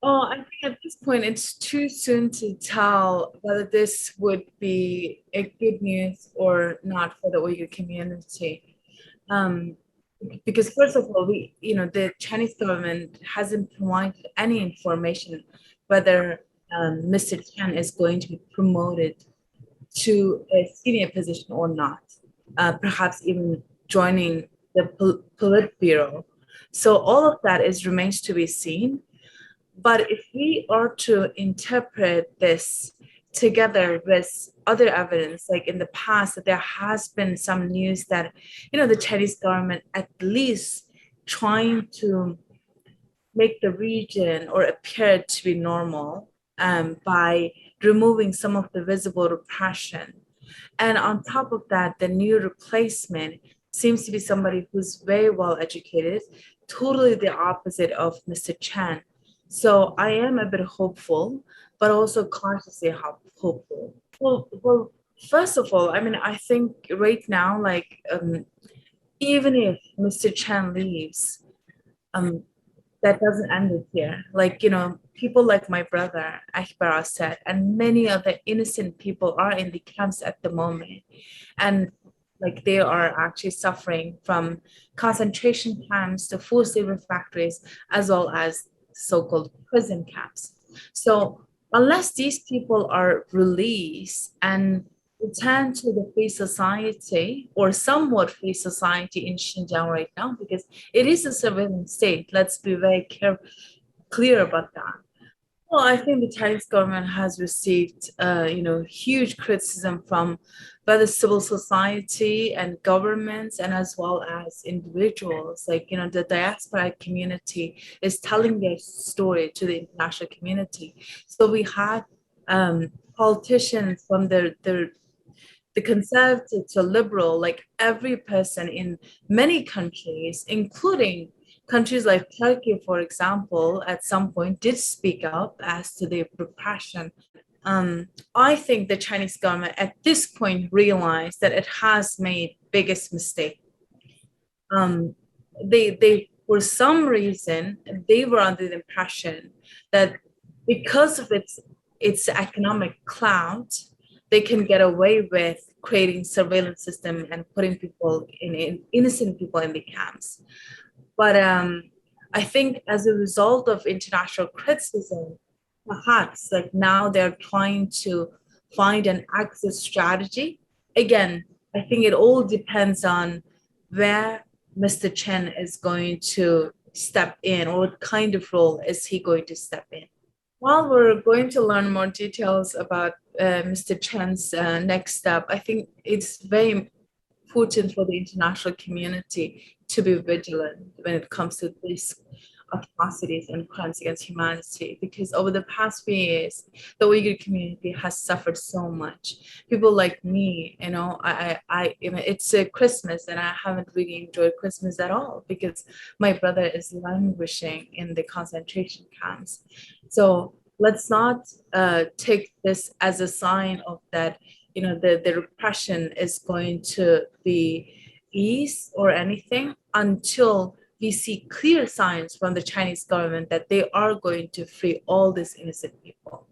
Oh, I think at this point it's too soon to tell whether this would be a good news or not for the Uyghur community. Um, because first of all, the Chinese government hasn't provided any information whether Mr. Chen is going to be promoted to a senior position or not, perhaps even joining the Politburo. So all of that is remains to be seen. But if we are to interpret this together with other evidence, like in the past, that there has been some news that, the Chinese government at least trying to make the region or appear to be normal by removing some of the visible repression. And on top of that, the new replacement seems to be somebody who's very well educated, totally the opposite of Mr. Chan. So I am a bit hopeful, but also cautiously hopeful. Well, first of all, I mean, I think right now, like, even if Mr. Chan leaves, um, that doesn't end it here. Like, people like my brother, Akbar Asad, and many other innocent people are in the camps at the moment. And like they are actually suffering from concentration camps, the forced labor factories, as well as so-called prison camps. So unless these people are released and return to the free society or somewhat free society in Xinjiang right now, because it is a surveillance state. Let's be very clear about that. Well, I think the Chinese government has received, huge criticism from both civil society and governments, and as well as individuals. Like, the diaspora community is telling their story to the international community. So we had politicians from the conservative to liberal, like every person in many countries, including countries like Turkey, for example, at some point did speak up as to the repression. I think the Chinese government at this point realized that it has made biggest mistake. They for some reason they were under the impression that because of its economic clout, they can get away with creating surveillance system and putting people in innocent people in the camps. But I think as a result of international criticism, perhaps like now they're trying to find an exit strategy. Again, I think it all depends on where Mr. Chen is going to step in, or what kind of role is he going to step in. While we're going to learn more details about Mr. Chen's next step, I think it's very important for the international community to be vigilant when it comes to these atrocities and crimes against humanity, because over the past few years the Uyghur community has suffered so much. People like me, it's a Christmas and I haven't really enjoyed Christmas at all because my brother is languishing in the concentration camps. So let's not take this as a sign of that, the repression is going to be eased or anything until we see clear signs from the Chinese government that they are going to free all these innocent people.